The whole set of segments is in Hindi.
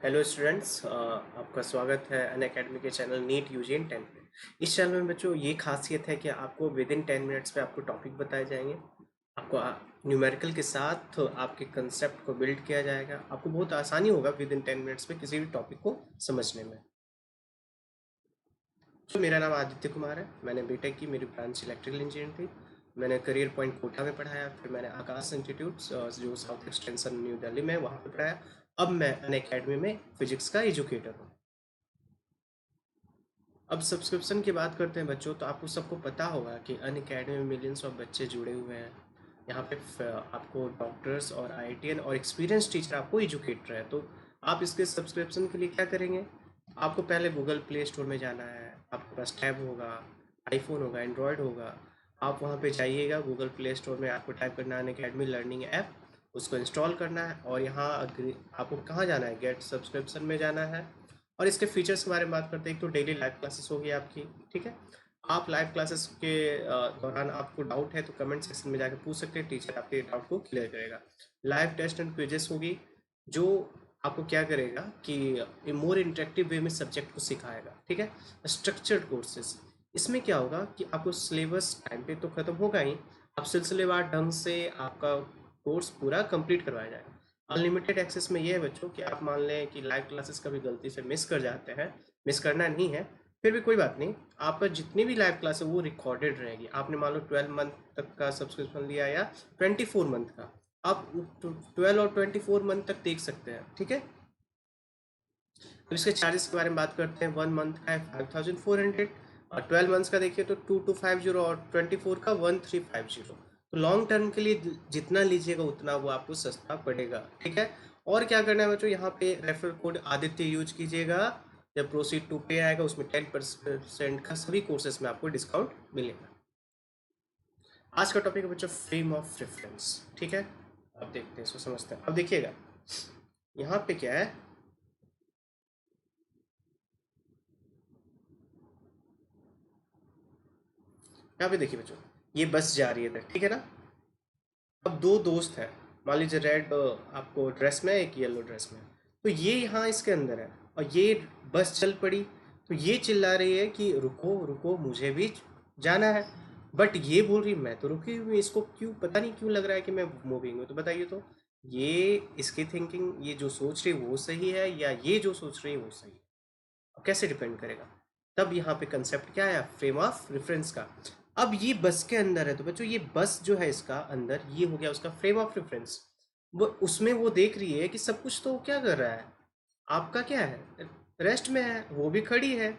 हेलो स्टूडेंट्स, आपका स्वागत है अन अकेडमी के channel NEET UG in 10 minute. इस चैनल में बच्चों ये खासियत है कि आपको विद इन 10 मिनट्स पे आपको टॉपिक बताए जाएंगे। आपको न्यूमेरिकल के साथ आपके कंसेप्ट को बिल्ड किया जाएगा। आपको बहुत आसानी होगा विद इन 10 मिनट्स में किसी भी टॉपिक को समझने में। तो मेरा नाम आदित्य कुमार है। मैंने बीटेक की, मेरी ब्रांच इलेक्ट्रिकल इंजीनियरिंग थी। मैंने करियर पॉइंट कोटा में पढ़ाया, फिर मैंने आकाश इंस्टीट्यूट जो साउथ एक्सटेंशन न्यू दिल्ली में, वहाँ पे पढ़ाया। अब मैं अन अकेडमी में फिजिक्स का एजुकेटर हूँ। अब सब्सक्रिप्शन की बात करते हैं बच्चों, तो आपको सबको पता होगा कि अन अकेडमी में मिलियंस ऑफ बच्चे जुड़े हुए हैं। यहाँ पे आपको डॉक्टर्स और आईआईटीएन और एक्सपीरियंस टीचर आपको एजुकेट रहे हैं। तो आप इसके सब्सक्रिप्शन के लिए क्या करेंगे? आपको पहले गूगल प्ले स्टोर में जाना है। आपके पास टैब होगा, आईफोन होगा, एंड्रॉयड होगा। आप वहाँ पे जाइएगा, गूगल प्ले स्टोर में आपको टाइप करना है अन अकेडमी लर्निंग ऐप, उसको इंस्टॉल करना है। और यहाँ आपको कहाँ जाना है? गेट सब्सक्रिप्शन में जाना है। और इसके फीचर्स के बारे में बात करते हैं। एक तो डेली लाइव क्लासेस होगी आपकी, ठीक है। आप लाइव क्लासेस के दौरान आपको डाउट है तो कमेंट सेक्शन में जाकर पूछ सकते हैं, टीचर आपके डाउट को क्लियर करेगा। लाइव टेस्ट एंड क्विजेस होगी, जो आपको क्या करेगा कि मोर इंटरेक्टिव वे में सब्जेक्ट को सिखाएगा, ठीक है। स्ट्रक्चर्ड कोर्सेज, इसमें क्या होगा कि आपको सिलेबस टाइम पे तो खत्म होगा ही, आप सिलसिलेवार ढंग से आपका कोर्स पूरा कंप्लीट करवाया जाएगा। अनलिमिटेड एक्सेस में ये है बच्चों कि आप मान लें कि लाइव क्लासेस कभी गलती से मिस कर जाते हैं, मिस करना नहीं है, फिर भी कोई बात नहीं। आपका जितनी भी लाइव क्लास है वो रिकॉर्डेड रहेगी। आपने मान लो 12 मंथ तक का सब्सक्रिप्शन लिया या 24 मंथ का, आप 12 और 24 मंथ तक देख सकते हैं, ठीक है। अब इसके चार्जेस के बारे में बात करते हैं। 1 मंथ का है 5400, और 12 मंथ्स का देखिए तो 2250, और 24 का 1350। तो लॉन्ग टर्म के लिए जितना लीजिएगा उतना वो आपको सस्ता पड़ेगा, ठीक है। और क्या करना है बच्चों, यहाँ पे रेफरल कोड आदित्य यूज कीजिएगा। जब प्रोसीड टू पे आएगा उसमें 10% का सभी कोर्सेज में आपको डिस्काउंट मिलेगा। आज का टॉपिक है बच्चों फ्रेम ऑफ रेफरेंस, ठीक है। अब देखते हैं, इसको समझते हैं। अब देखिएगा यहाँ पे क्या है। यहाँ पे देखिए बच्चों, ये बस जा रही है इधर, ठीक है ना। अब दो दोस्त हैं, मान लीजिए रेड आपको ड्रेस में, एक येलो ड्रेस में। तो ये यहाँ इसके अंदर है और ये बस चल पड़ी। तो ये चिल्ला रही है कि रुको रुको, मुझे भी जाना है। बट ये बोल रही मैं तो रुकी हुई हूँ, इसको क्यों पता नहीं क्यों लग रहा है कि मैं मूविंग हूँ। तो बताइए तो, ये इसकी थिंकिंग, ये जो सोच रही है वो सही है या ये जो सोच रही है वो सही है? अब कैसे डिपेंड करेगा? तब यहाँ पे कंसेप्ट क्या आया? फ्रेम ऑफ रेफरेंस का। अब ये बस के अंदर है तो बच्चों ये बस जो है इसका अंदर, ये हो गया उसका फ्रेम ऑफ रेफरेंस। वो उसमें वो देख रही है कि सब कुछ तो क्या कर रहा है, आपका क्या है, रेस्ट में है, वो भी खड़ी है।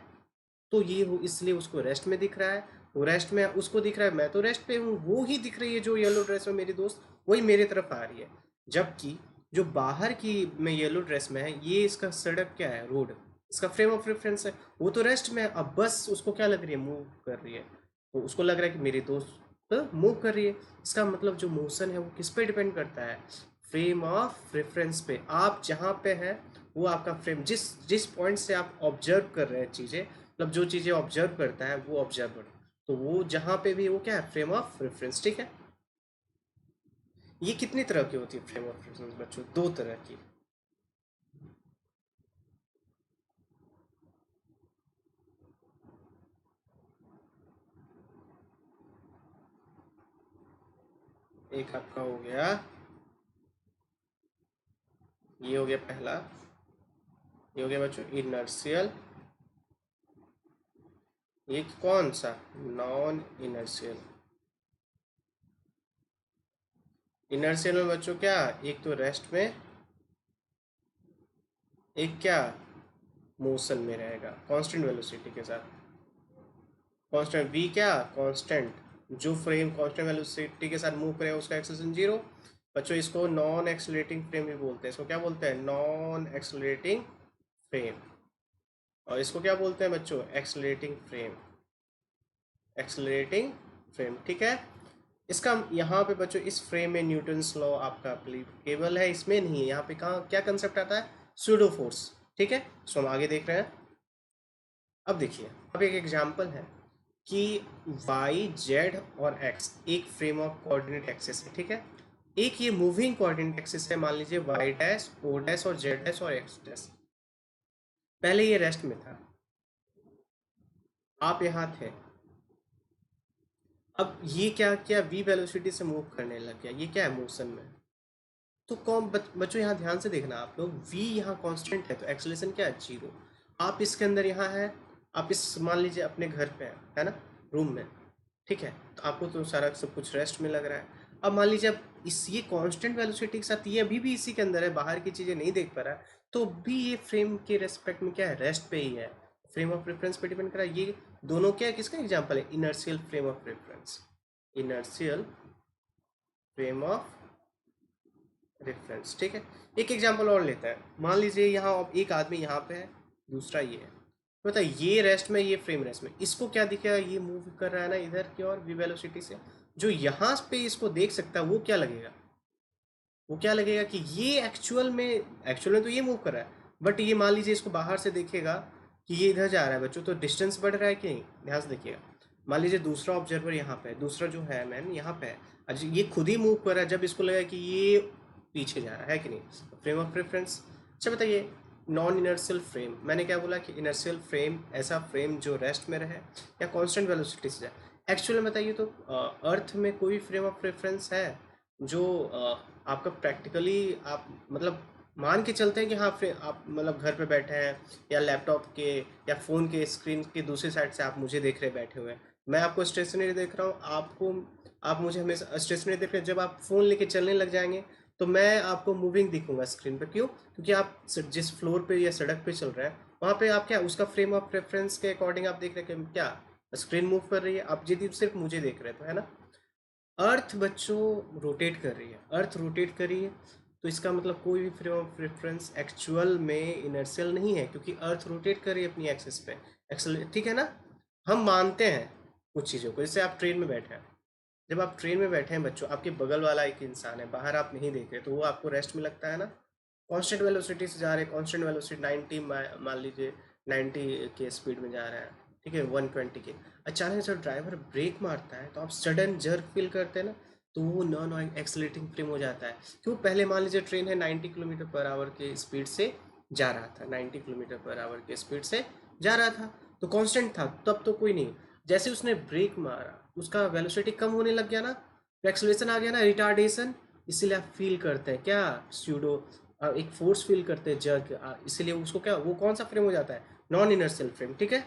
तो ये हो इसलिए उसको रेस्ट में दिख रहा है, वो रेस्ट में उसको दिख रहा है, मैं तो रेस्ट पे हूँ। वो ही दिख रही है जो येलो ड्रेस में मेरी दोस्त, वही मेरे तरफ आ रही है। जबकि जो बाहर की में येलो ड्रेस में है, ये इसका सड़क क्या है, रोड, इसका फ्रेम ऑफ रेफरेंस है। वो तो रेस्ट में है, अब बस उसको क्या लग रही है, मूव कर रही है। तो उसको लग रहा है कि मेरी दोस्त मूव कर रही है। इसका मतलब जो मोशन है वो किस पे डिपेंड करता है? फ्रेम ऑफ रेफरेंस पे। आप जहाँ पे हैं वो आपका फ्रेम, जिस जिस पॉइंट से आप ऑब्जर्व कर रहे हैं चीज़ें, मतलब जो चीज़ें ऑब्जर्व करता है वो ऑब्जर्वर, तो वो जहाँ पे भी वो क्या है, फ्रेम ऑफ रेफरेंस, ठीक है। ये कितनी तरह की होती है फ्रेम ऑफ रेफरेंस बच्चों? दो तरह की। एक आपका हो गया, ये हो गया पहला, ये हो गया बच्चों इनर्शियल। एक कौन सा? Non inertial. इनर्शियल में बच्चों क्या, एक तो रेस्ट में, एक क्या, मोशन में रहेगा कांस्टेंट वेलोसिटी के साथ। कांस्टेंट वी क्या, कांस्टेंट। जो फ्रेम कांस्टेंट वेलोसिटी के साथ मूव करेगा उसका एक्सेलरेशन जीरो। बच्चों इसको नॉन एक्सलेटिंग फ्रेम भी बोलते हैं। इसको क्या बोलते हैं? Non accelerating frame. और इसको क्या बोलते हैं बच्चों? Accelerating frame. एक्सलरेटिंग फ्रेम, ठीक है। इसका यहाँ पे बच्चों इस फ्रेम में न्यूटन्स लॉ आपका अप्लीकेबल है, इसमें नहीं है। यहाँ पे कहाँ क्या कंसेप्ट आता है? सूडो फोर्स, ठीक है। सो हम आगे देख रहे हैं। अब देखिए, अब एक एग्जांपल है कि वाई जेड और एक्स एक फ्रेम ऑफ कोऑर्डिनेट एक्सिस है, ठीक है। एक ये मूविंग कोऑर्डिनेट एक्सिस है, मान लीजिए वाई डैश, ओ डैश और जेड डैश और एक्स डैश। पहले ये रेस्ट में था, आप यहाँ थे, अब ये क्या क्या वी वेलोसिटी से मूव करने लग गया, ये क्या है मोशन में। तो कौन बच्चों यहाँ ध्यान से देखना आप लोग, v यहाँ कांस्टेंट है तो एक्सेलरेशन क्या है, जीरो। आप इसके अंदर यहाँ है, आप इस मान लीजिए अपने घर पे है ना, रूम में, ठीक है, तो आपको तो सारा सब कुछ रेस्ट में लग रहा है। अब मान लीजिए अब इस ये कांस्टेंट वेलोसिटी के साथ ये अभी भी इसी के अंदर है, बाहर की चीज़ें नहीं देख पा रहा है, तो भी ये फ्रेम के रेस्पेक्ट में क्या है, रेस्ट पे ही है, फ्रेम ऑफ रेफरेंस पे डिपेंड कर रहा है। ये दोनों क्या है, किसका एग्जाम्पल है, inertial frame of reference, inertial frame of reference, ठीक है। एक एग्जांपल और लेते हैं, मान लीजिए यहाँ एक आदमी यहाँ पे है, दूसरा ये है, तो बताइए ये रेस्ट में, ये फ्रेम रेस्ट में, इसको क्या दिखेगा, ये मूव कर रहा है ना इधर की ओर वी वेलोसिटी से, जो यहाँ पे इसको देख सकता है वो क्या लगेगा, वो क्या लगेगा कि ये एक्चुअल में तो ये मूव कर रहा है, बट ये मान लीजिए इसको बाहर से देखेगा कि ये इधर जा रहा है बच्चों, तो डिस्टेंस बढ़ रहा है कि नहीं, ध्यान से देखिएगा। मान लीजिए दूसरा ऑब्जर्वर यहाँ पे है, दूसरा जो है मैन यहाँ पे है, अच्छा ये खुद ही मूव कर रहा है जब इसको लगा कि ये पीछे जा रहा है कि नहीं, फ्रेम ऑफ रेफरेंस। अच्छा बताइए, नॉन इनर्शियल फ्रेम, मैंने क्या बोला कि इनर्शियल फ्रेम ऐसा फ्रेम जो रेस्ट में रहे या कांस्टेंट वेलोसिटी से जाए। एक्चुअली में बताइए तो अर्थ में कोई फ्रेम ऑफ रेफरेंस है जो आपका प्रैक्टिकली आप मतलब मान के चलते हैं कि हाँ फिर आप मतलब घर पे बैठे हैं या लैपटॉप के या फ़ोन के स्क्रीन के दूसरी साइड से आप मुझे देख रहे बैठे हुए हैं, मैं आपको स्टेशनरी देख रहा हूँ, आप मुझे हमेशा स्टेशनरी देख रहे हैं। जब आप फ़ोन लेके चलने लग जाएंगे तो मैं आपको मूविंग दिखूंगा स्क्रीन पे, क्यों, क्योंकि आप जिस फ्लोर पे या सड़क पे चल रहे हैं वहाँ पे आप क्या उसका फ्रेम ऑफ रेफरेंस के अकॉर्डिंग आप देख रहे हैं कि क्या स्क्रीन मूव कर रही है, आप यदि सिर्फ मुझे देख रहे हैं तो, है ना। अर्थ बच्चों रोटेट कर रही है, अर्थ रोटेट कर रही है, तो इसका मतलब कोई भी फ्रेम ऑफ रेफरेंस एक्चुअल में इनर्शियल नहीं है, क्योंकि अर्थ रोटेट कर रही है अपनी एक्सिस पे, एक्सल, ठीक है ना। हम मानते हैं कुछ चीज़ों को, जैसे आप ट्रेन में बैठे हैं, जब आप ट्रेन में बैठे हैं बच्चों, आपके बगल वाला एक इंसान है, बाहर आप नहीं देख रहे, तो वो आपको रेस्ट में लगता है ना, कांस्टेंट वेलोसिटी से जा रहे हैं, कांस्टेंट वेलोसिटी 90 मान लीजिए 90 के स्पीड में जा रहा है, ठीक है 120 के, अचानक जब ड्राइवर ब्रेक मारता है तो आप सडन जर्क फील करते हैं ना, तो वो नॉन एक्सेलरेटिंग फ्रेम हो जाता है। क्यों, पहले मान लीजिए ट्रेन है 90 किलोमीटर पर आवर के स्पीड से जा रहा था, 90 किलोमीटर पर आवर के स्पीड से जा रहा था, तो कांस्टेंट था, तब तो कोई नहीं, जैसे उसने ब्रेक मारा उसका वेलोसिटी कम होने लग गया ना, तो एक्सेलरेशन आ गया ना, रिटार्डेशन, इसीलिए आप फील करते हैं क्या, स्यूडो एक फोर्स फील करते हैं जर्क, इसीलिए उसको क्या, वो कौन सा फ्रेम हो जाता है, नॉन इनर्शियल फ्रेम, ठीक है।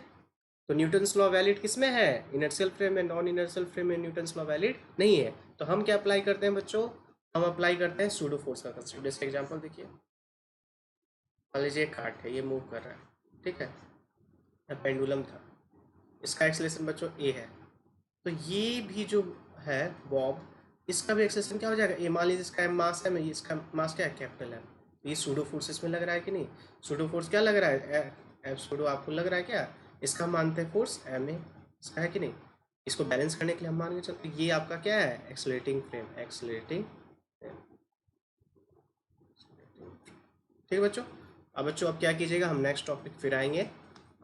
तो न्यूटन्स लॉ वैलिड किस में है, इनर्शियल फ्रेम में, नॉन इनर्शियल फ्रेम में न्यूटन्स लॉ वैलिड नहीं है। तो हम क्या अप्लाई करते हैं बच्चों, हम अप्लाई करते हैं सूडो फोर्स का कंसेप्ट। जैसे एग्जांपल देखिए, मान लीजिए एक कार्ट है, ये मूव कर रहा है, ठीक है, पेंडुलम था, इसका एक्सेलरेशन बच्चों ए है, तो ये भी जो है बॉब, इसका भी एक्सेलरेशन क्या हो जाएगा, ये मान लीजिए इसका मास है, मैं इसका मास क्या है, कैपिटल है, ये सूडो फोर्स इसमें लग रहा है कि नहीं, सूडो फोर्स क्या लग रहा है, सूडो आपको लग रहा है क्या, इसका हम मानते हैं फोर्स एम ए, इसका है कि नहीं, इसको बैलेंस करने के लिए हम मान के चलते ये आपका क्या है, एक्सेलरेटिंग फ्रेम, एक्सेलरेटिंग फ्रेम, ठीक है बच्चों। अब बच्चों अब क्या कीजिएगा, हम नेक्स्ट टॉपिक फिर आएंगे,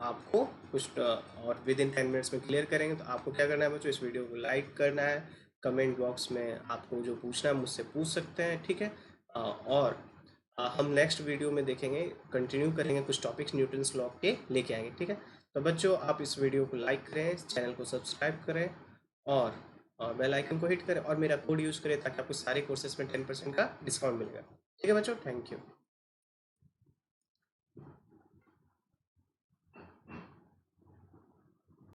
आपको कुछ और विद इन 10 मिनट्स में क्लियर करेंगे। तो आपको क्या करना है बच्चों, इस वीडियो को लाइक करना है, कमेंट बॉक्स में आपको जो पूछना है मुझसे पूछ सकते हैं, ठीक है। और हम नेक्स्ट वीडियो में देखेंगे, कंटिन्यू करेंगे, कुछ टॉपिक्स न्यूटन्स लॉ के लेके आएंगे, ठीक है। तो बच्चों आप इस वीडियो को लाइक करें, चैनल को सब्सक्राइब करें और बेल आइकन को हिट करें और मेरा कोड यूज़ करें, ताकि आपको सारे कोर्सेज में 10% का डिस्काउंट मिलेगा, ठीक है बच्चों, थैंक यू।